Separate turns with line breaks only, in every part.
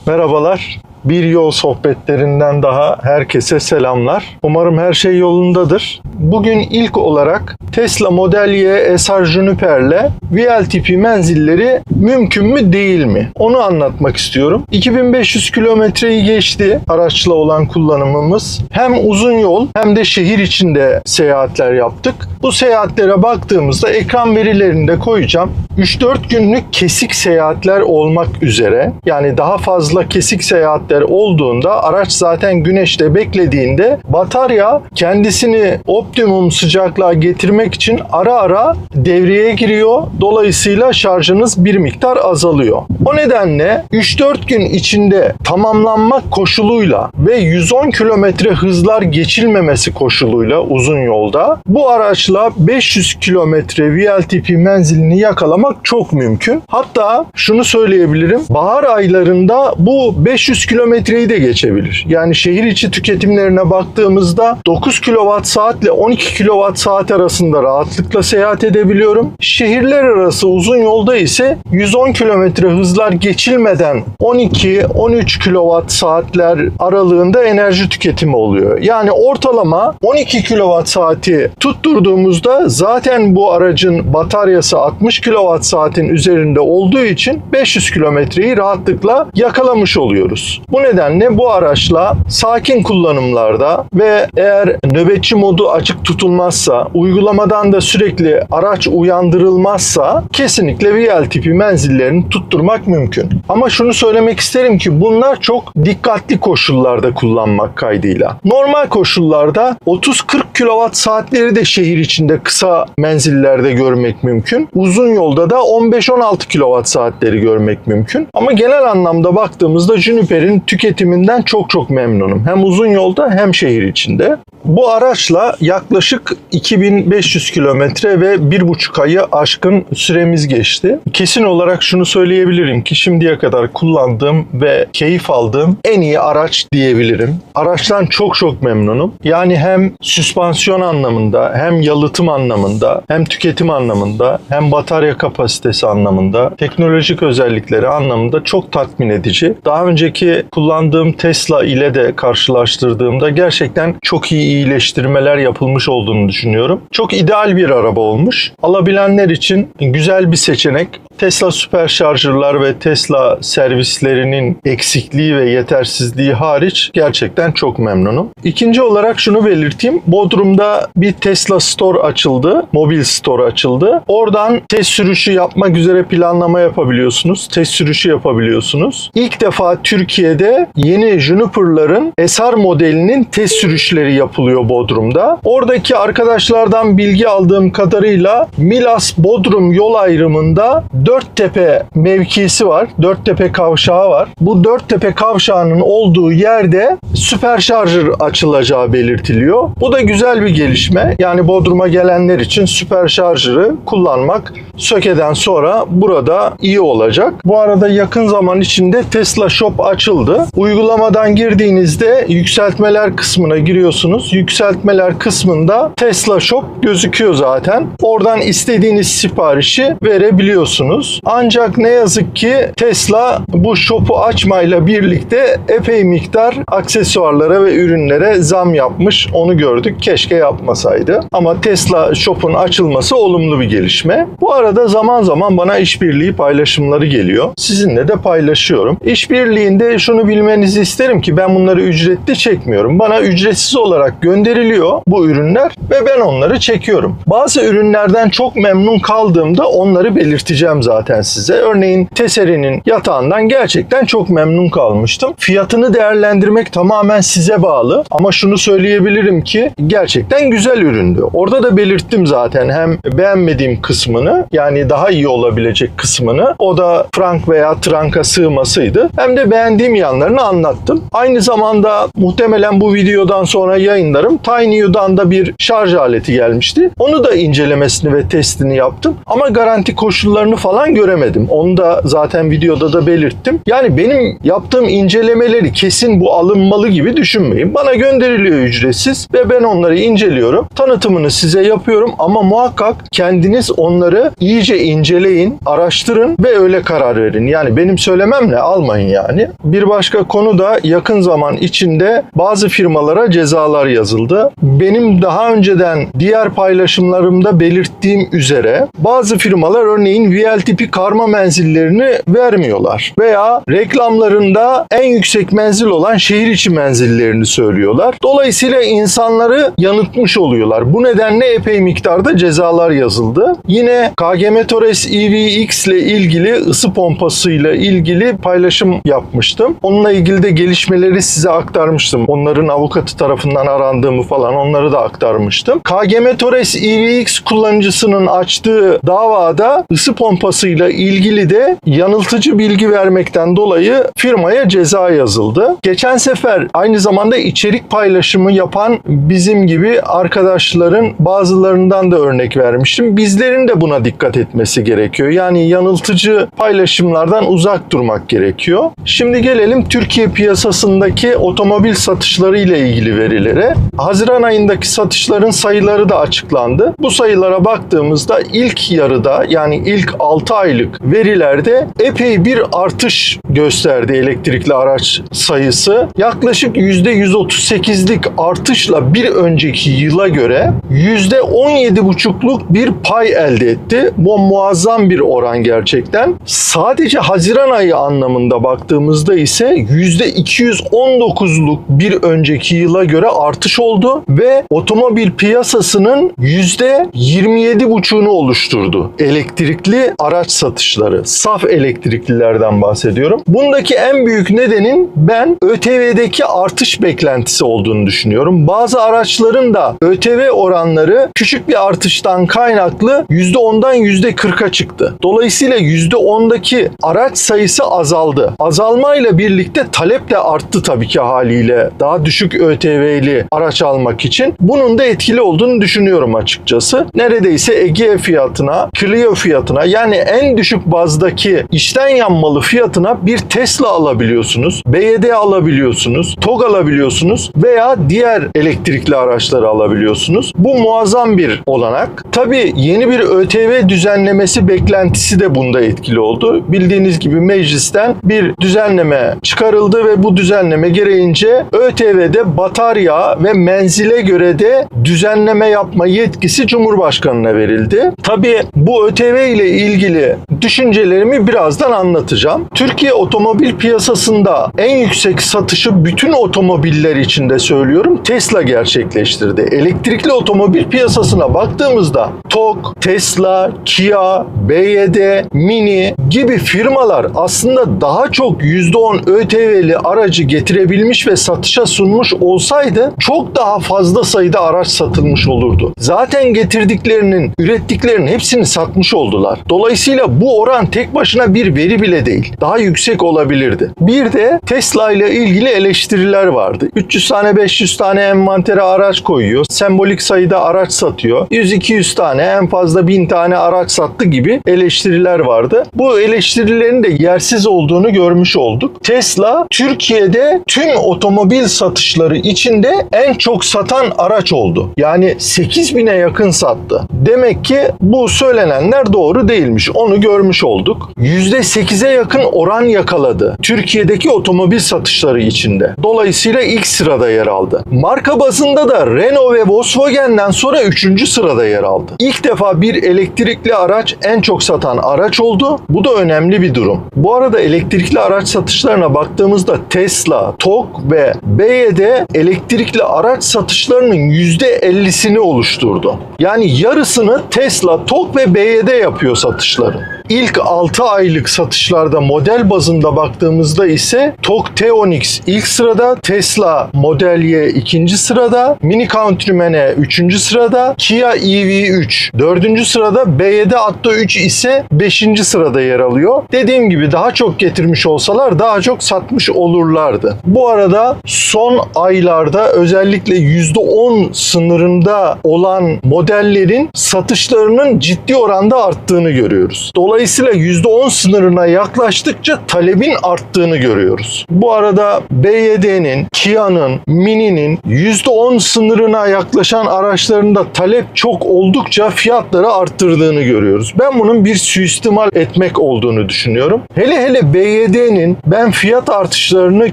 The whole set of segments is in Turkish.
Merhabalar. Bir yol sohbetlerinden daha herkese selamlar. Umarım her şey yolundadır. Bugün ilk olarak Tesla Model Y SR Juniper'le VLTP menzilleri mümkün mü değil mi? Onu anlatmak istiyorum. 2500 kilometreyi geçti araçla olan kullanımımız. Hem uzun yol hem de şehir içinde seyahatler yaptık. Bu seyahatlere baktığımızda ekran verilerini de koyacağım. 3-4 günlük kesik seyahatler olmak üzere, yani daha fazla kesik seyahatler olduğunda araç zaten güneşte beklediğinde batarya kendisini optimum sıcaklığa getirmek için ara ara devreye giriyor. Dolayısıyla şarjınız bir miktar azalıyor. O nedenle 3-4 gün içinde tamamlanmak koşuluyla ve 110 kilometre hızlar geçilmemesi koşuluyla uzun yolda bu araçla 500 kilometre VLTP menzilini yakalamak çok mümkün. Hatta şunu söyleyebilirim. Bahar aylarında bu 500 kilometreyi de geçebilir. Yani şehir içi tüketimlerine baktığımızda 9 kWh ile 12 kWh arasında rahatlıkla seyahat edebiliyorum. Şehirler arası uzun yolda ise 110 kilometre hızlar geçilmeden 12-13 kWh aralığında enerji tüketimi oluyor. Yani ortalama 12 kWh'i tutturduğumuzda zaten bu aracın bataryası 60 kWh'in üzerinde olduğu için 500 kilometreyi rahatlıkla yakalamış oluyoruz. Bu nedenle bu araçla sakin kullanımlarda ve eğer nöbetçi modu açık tutulmazsa, uygulamadan da sürekli araç uyandırılmazsa kesinlikle VLTP menzillerini tutturmak mümkün. Ama şunu söylemek isterim ki bunlar çok dikkatli koşullarda kullanmak kaydıyla. Normal koşullarda 30-40 kWh de şehir içinde kısa menzillerde görmek mümkün. Uzun yolda da 15-16 kWh'leri görmek mümkün. Ama genel anlamda baktığımızda Juniper'in tüketiminden çok memnunum. Hem uzun yolda hem şehir içinde. Bu araçla yaklaşık 2500 kilometre ve 1,5 ayı aşkın süremiz geçti. Kesin olarak şunu söyleyebilirim ki şimdiye kadar kullandığım ve keyif aldığım en iyi araç diyebilirim. Araçtan çok memnunum. Yani hem süspansiyon anlamında, hem yalıtım anlamında, hem tüketim anlamında, hem batarya kapasitesi anlamında, teknolojik özellikleri anlamında çok tatmin edici. Daha önceki kullandığım Tesla ile de karşılaştırdığımda gerçekten çok iyi iyileştirmeler yapılmış olduğunu düşünüyorum. Çok ideal bir araba olmuş. Alabilenler için güzel bir seçenek. Tesla süperşarjırlar ve Tesla servislerinin eksikliği ve yetersizliği hariç gerçekten çok memnunum. İkinci olarak şunu belirteyim. Bodrum'da bir Tesla Store açıldı. Mobil Store açıldı. Oradan test sürüşü yapmak üzere planlama yapabiliyorsunuz. Test sürüşü yapabiliyorsunuz. İlk defa Türkiye'de yeni Juniper'ların SR modelinin test sürüşleri yapılıyor Bodrum'da. Oradaki arkadaşlardan bilgi aldığım kadarıyla Milas-Bodrum yol ayrımında Dörttepe mevkisi var. Dörttepe kavşağı var. Bu Dörttepe kavşağının olduğu yerde süperşarjır açılacağı belirtiliyor. Bu da güzel bir gelişme. Yani Bodrum'a gelenler için süperşarjırı kullanmak sökeden sonra burada iyi olacak. Bu arada yakın zaman içinde Tesla Shop açıldı. Uygulamadan girdiğinizde yükseltmeler kısmına giriyorsunuz. Yükseltmeler kısmında Tesla Shop gözüküyor zaten. Oradan istediğiniz siparişi verebiliyorsunuz. Ancak ne yazık ki Tesla bu shop'u açmayla birlikte epey miktar aksesuarlara ve ürünlere zam yapmış. Onu gördük. Keşke yapmasaydı. Ama Tesla Shop'un açılması olumlu bir gelişme. Bu arada zaman zaman bana işbirliği paylaşımları geliyor. Sizinle de paylaşıyorum. İşbirliğinde şunu bilmenizi isterim ki ben bunları ücretli çekmiyorum. Bana ücretsiz olarak gönderiliyor bu ürünler ve ben onları çekiyorum. Bazı ürünlerden çok memnun kaldığımda onları belirteceğim zaten size. Örneğin Teseri'nin yatağından gerçekten çok memnun kalmıştım. Fiyatını değerlendirmek tamamen size bağlı. Ama şunu söyleyebilirim ki gerçekten güzel üründü. Orada da belirttim zaten hem beğenmediğim kısmını, yani daha iyi olabilecek kısmını, o da frank veya tranka sığmasıydı. Hem de beğendiğim yanlarını anlattım. Aynı zamanda muhtemelen bu videodan sonra yayınlarım. TinyU'dan da bir şarj aleti gelmişti. Onu da incelemesini ve testini yaptım. Ama garanti koşullarını falan falan göremedim. Onu da zaten videoda da belirttim. Yani benim yaptığım incelemeleri kesin bu alınmalı gibi düşünmeyin. Bana gönderiliyor ücretsiz ve ben onları inceliyorum. Tanıtımını size yapıyorum ama muhakkak kendiniz onları iyice inceleyin, araştırın ve öyle karar verin. Yani benim söylememle almayın yani. Bir başka konu da yakın zaman içinde bazı firmalara cezalar yazıldı. Benim daha önceden diğer paylaşımlarımda belirttiğim üzere bazı firmalar örneğin VLTP karma menzillerini vermiyorlar veya reklamlarında en yüksek menzil olan şehir içi menzillerini söylüyorlar. Dolayısıyla insanları yanıltmış oluyorlar. Bu nedenle epey miktarda cezalar yazıldı. Yine KGM-Torres EVX ile ilgili ısı pompasıyla ilgili paylaşım yapmıştım. Onunla ilgili de gelişmeleri size aktarmıştım. Onların avukatı tarafından arandığımı falan onları da aktarmıştım. KGM-Torres EVX kullanıcısının açtığı davada ısı pompasıyla ilgili de yanıltıcı bilgi vermekten dolayı firmaya ceza yazıldı. Geçen sefer aynı zamanda içerik paylaşımı yapan bizim gibi arkadaşların bazılarından da örnek vermiştim. Bizlerin de buna dikkat etmesi gerekiyor. Yani yanıltıcı paylaşımlardan uzak durmak gerekiyor. Şimdi gelelim Türkiye piyasasındaki otomobil satışları ile ilgili verilere. Haziran ayındaki satışların sayıları da açıklandı. Bu sayılara baktığımızda ilk yarıda yani ilk 6 aylık verilerde epey bir artış gösterdi elektrikli araç sayısı. Yaklaşık %138'lik artışla bir önceki yıla göre %17,5'luk bir pay elde etti. Bu muazzam bir oran gerçekten. Sadece Haziran ayı anlamında baktığımızda ise %219'luk bir önceki yıla göre artış oldu ve otomobil piyasasının %27,5'unu oluşturdu. Elektrikli araç satışları. Saf elektriklilerden bahsediyorum. Bundaki en büyük nedenin ben ÖTV'deki artış beklentisi olduğunu düşünüyorum. Bazı araçların da ÖTV oranları küçük bir artıştan kaynaklı %10'dan %40'a çıktı. Dolayısıyla %10'daki araç sayısı azaldı. Azalmayla birlikte talep de arttı tabii ki haliyle. Daha düşük ÖTV'li araç almak için. Bunun da etkili olduğunu düşünüyorum açıkçası. Neredeyse Egea fiyatına, Clio fiyatına yani en düşük bazdaki içten yanmalı fiyatına bir Tesla alabiliyorsunuz. BYD alabiliyorsunuz. TOG alabiliyorsunuz veya diğer elektrikli araçları alabiliyorsunuz. Bu muazzam bir olanak. Tabii yeni bir ÖTV düzenlemesi beklentisi de bunda etkili oldu. Bildiğiniz gibi meclisten bir düzenleme çıkarıldı ve bu düzenleme gereğince ÖTV'de batarya ve menzile göre de düzenleme yapma yetkisi Cumhurbaşkanı'na verildi. Tabii bu ÖTV ile ilgili düşüncelerimi birazdan anlatacağım. Türkiye otomobil piyasasında en yüksek satışı bütün otomobiller içinde söylüyorum Tesla gerçekleştirdi. Elektrikli otomobil piyasasına baktığımızda TOG, Tesla, Kia, BYD, Mini gibi firmalar aslında daha çok %10 ÖTV'li aracı getirebilmiş ve satışa sunmuş olsaydı çok daha fazla sayıda araç satılmış olurdu. Zaten getirdiklerinin, ürettiklerinin hepsini satmış oldular. Dolayısıyla bu oran tek başına bir veri bile değil. Daha yüksek olabilirdi. Bir de Tesla ile ilgili eleştiriler vardı. 300 tane 500 tane envantere araç koyuyor. Sembolik sayıda araç satıyor. 100-200 tane en fazla 1000 tane araç sattı gibi eleştiriler vardı. Bu eleştirilerin de yersiz olduğunu görmüş olduk. Tesla Türkiye'de tüm otomobil satışları içinde en çok satan araç oldu. Yani 8.000'e yakın sattı. Demek ki bu söylenenler doğru değilmiş. Onu görmüş olduk. %8'e yakın oran yakaladı Türkiye'deki otomobil satışları içinde. Dolayısıyla ilk sırada yer aldı. Marka bazında da Renault ve Volkswagen'den sonra 3. sırada yer aldı. İlk defa bir elektrikli araç en çok satan araç oldu. Bu da önemli bir durum. Bu arada elektrikli araç satışlarına baktığımızda Tesla, TOG ve BYD elektrikli araç satışlarının %50'sini oluşturdu. Yani yarısını Tesla, TOG ve BYD yapıyor satışların. İlk 6 aylık satışlarda model bazında baktığımızda ise TOG T-Onix ilk sırada, Tesla Model Y 2. sırada, Mini Countryman'e 3. sırada, Kia EV3 4. sırada, BYD Atto 3 ise 5. sırada yer alıyor. Dediğim gibi daha çok getirmiş olsalar daha çok satmış olurlardı. Bu arada son aylarda özellikle %10 sınırında olan modellerin satışlarının ciddi oranda arttığını görüyoruz. Dolayısıyla Dolayısıyla %10 sınırına yaklaştıkça talebin arttığını görüyoruz. Bu arada BYD'nin, Kia'nın, Mini'nin %10 sınırına yaklaşan araçlarında talep çok oldukça fiyatları arttırdığını görüyoruz. Ben bunun bir suistimal etmek olduğunu düşünüyorum. Hele BYD'nin ben fiyat artışlarını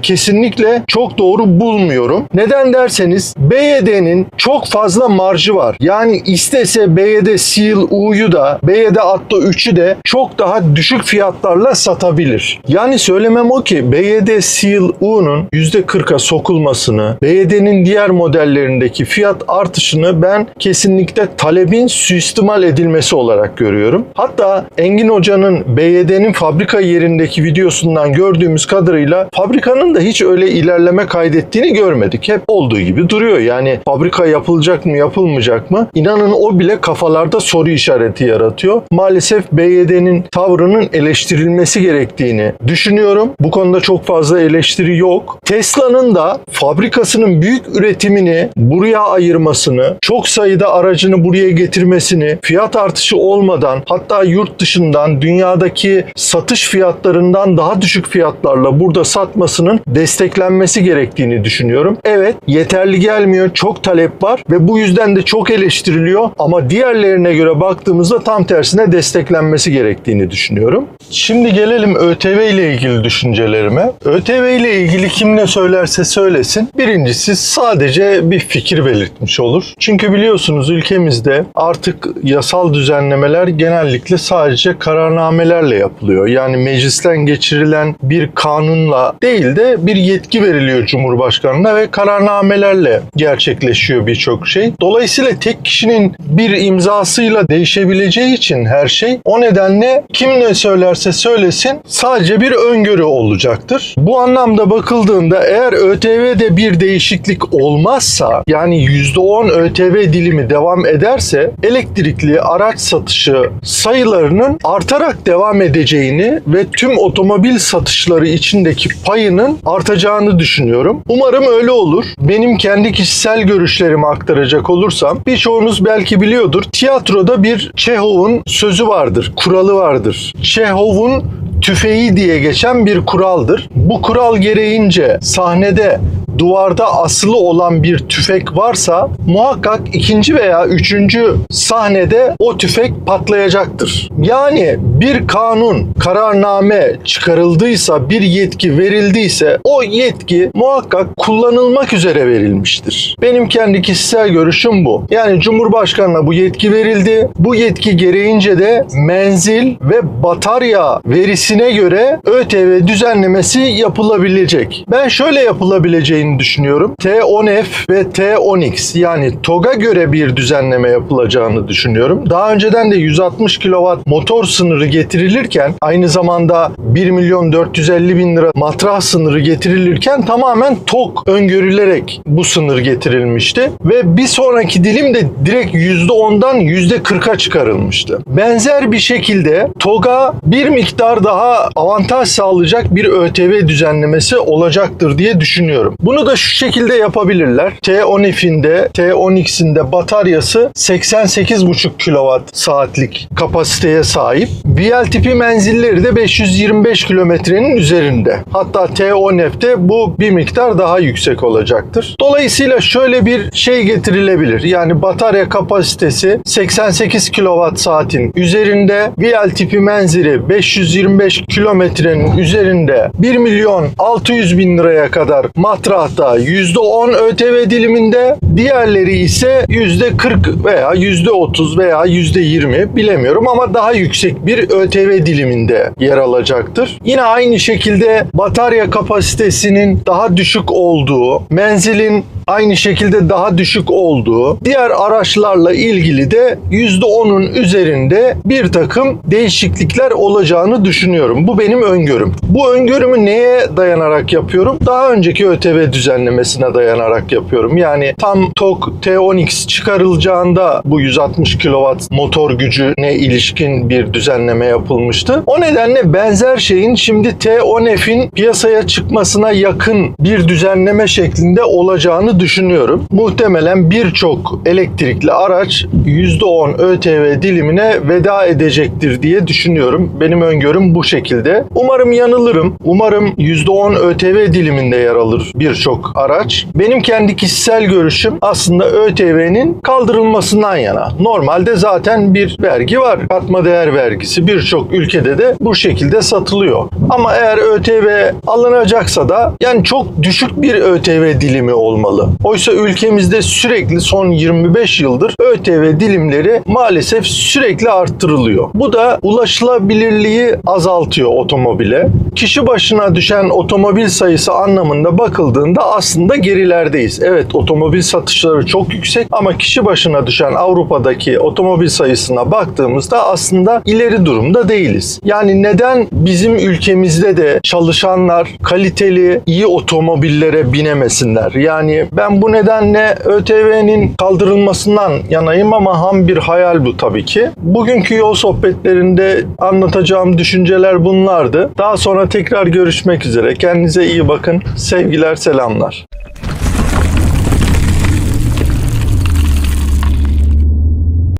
kesinlikle çok doğru bulmuyorum. Neden derseniz BYD'nin çok fazla marjı var. Yani istese BYD Seal U'yu da BYD Atto 3'ü de çok daha düşük fiyatlarla satabilir. Yani söylemem o ki BYD Seal U'nun %40'a sokulmasını, BYD'nin diğer modellerindeki fiyat artışını ben kesinlikle talebin suistimal edilmesi olarak görüyorum. Hatta Engin Hoca'nın BYD'nin fabrika yerindeki videosundan gördüğümüz kadarıyla fabrikanın da hiç öyle ilerleme kaydettiğini görmedik. Hep olduğu gibi duruyor. Yani fabrika yapılacak mı, yapılmayacak mı? İnanın o bile kafalarda soru işareti yaratıyor. Maalesef BYD'nin tavrının eleştirilmesi gerektiğini düşünüyorum. Bu konuda çok fazla eleştiri yok. Tesla'nın da fabrikasının büyük üretimini buraya ayırmasını, çok sayıda aracını buraya getirmesini, fiyat artışı olmadan, hatta yurt dışından dünyadaki satış fiyatlarından daha düşük fiyatlarla burada satmasının desteklenmesi gerektiğini düşünüyorum. Evet, yeterli gelmiyor, çok talep var ve bu yüzden de çok eleştiriliyor ama diğerlerine göre baktığımızda tam tersine desteklenmesi gerektiğini düşünüyorum. Şimdi gelelim ÖTV ile ilgili düşüncelerime. ÖTV ile ilgili kim ne söylerse söylesin. Birincisi sadece bir fikir belirtmiş olur. Çünkü biliyorsunuz ülkemizde artık yasal düzenlemeler genellikle sadece kararnamelerle yapılıyor. Yani meclisten geçirilen bir kanunla değil de bir yetki veriliyor Cumhurbaşkanı'na ve kararnamelerle gerçekleşiyor birçok şey. Dolayısıyla tek kişinin bir imzasıyla değişebileceği için her şey, o nedenle kim ne söylerse söylesin sadece bir öngörü olacaktır. Bu anlamda bakıldığında eğer ÖTV'de bir değişiklik olmazsa, yani %10 ÖTV dilimi devam ederse elektrikli araç satışı sayılarının artarak devam edeceğini ve tüm otomobil satışları içindeki payının artacağını düşünüyorum. Umarım öyle olur. Benim kendi kişisel görüşlerimi aktaracak olursam, birçoğunuz belki biliyordur. Tiyatroda bir Çehov'un sözü vardır, kuralı vardır. Çehov'un tüfeği diye geçen bir kuraldır. Bu kural gereğince sahnede duvarda asılı olan bir tüfek varsa muhakkak ikinci veya üçüncü sahnede o tüfek patlayacaktır. Yani bir kanun, kararname çıkarıldıysa, bir yetki verildiyse o yetki muhakkak kullanılmak üzere verilmiştir. Benim kendi kişisel görüşüm bu. Yani Cumhurbaşkanı'na bu yetki verildi. Bu yetki gereğince de menzil ve batarya verisine göre ÖTV düzenlemesi yapılabilecek. Ben şöyle yapılabileceğini düşünüyorum. T10F ve T10X, yani TOG'a göre bir düzenleme yapılacağını düşünüyorum. Daha önceden de 160 kW motor sınırı getirilirken, aynı zamanda 1.450.000 lira matrah sınırı getirilirken tamamen TOG öngörülerek bu sınır getirilmişti ve bir sonraki dilim de direkt %10'dan %40'a çıkarılmıştı. Benzer bir şekilde TOG'a bir miktar daha avantaj sağlayacak bir ÖTV düzenlemesi olacaktır diye düşünüyorum. Bunu da şu şekilde yapabilirler. T10F'in de T10X'in de bataryası 88,5 kWh saatlik kapasiteye sahip. VLTP menzilleri de 525 kilometrenin üzerinde. Hatta T10F'te bu bir miktar daha yüksek olacaktır. Dolayısıyla şöyle bir şey getirilebilir. Yani batarya kapasitesi 88 kWh'in üzerinde, VLTP menzili 525 kilometrenin üzerinde, 1.600.000 liraya kadar matrahta %10 ÖTV diliminde, diğerleri ise %40 veya %30 veya %20 bilemiyorum ama daha yüksek bir ÖTV diliminde yer alacaktır. Yine aynı şekilde batarya kapasitesinin daha düşük olduğu, menzilin aynı şekilde daha düşük olduğu diğer araçlarla ilgili de %10'un üzerinde bir takım değişiklikler olacağını düşünüyorum. Bu benim öngörüm. Bu öngörümü neye dayanarak yapıyorum? Daha önceki ÖTV düzenlemesine dayanarak yapıyorum. Yani tam TOG T10X çıkarılacağında bu 160 kW motor gücüne ilişkin bir düzenleme yapılmıştı. O nedenle benzer şeyin şimdi T10F'in piyasaya çıkmasına yakın bir düzenleme şeklinde olacağını düşünüyorum. Muhtemelen birçok elektrikli araç %10 ÖTV dilimine veda edecektir diye düşünüyorum. Benim öngörüm bu şekilde. Umarım yanılırım. Umarım %10 ÖTV diliminde yer alır birçok araç. Benim kendi kişisel görüşüm aslında ÖTV'nin kaldırılmasından yana. Normalde zaten bir vergi var. Katma değer vergisi birçok ülkede de bu şekilde satılıyor. Ama eğer ÖTV alınacaksa da yani çok düşük bir ÖTV dilimi olmalı. Oysa ülkemizde sürekli son 25 yıldır ÖTV dilimleri maalesef sürekli arttırılıyor. Bu da ulaşılabilirliği azaltıyor otomobile. Kişi başına düşen otomobil sayısı anlamında bakıldığında aslında gerilerdeyiz. Evet, otomobil satışları çok yüksek ama kişi başına düşen Avrupa'daki otomobil sayısına baktığımızda aslında ileri durumda değiliz. Yani neden bizim ülkemizde de çalışanlar kaliteli, iyi otomobillere binemesinler? Yani ben bu nedenle ÖTV'nin kaldırılmasından yanayım ama ham bir hayal bu tabii ki. Bugünkü yol sohbetlerinde anlatacağım düşünceler bunlardı. Daha sonra tekrar görüşmek üzere. Kendinize iyi bakın. Sevgiler, selamlar.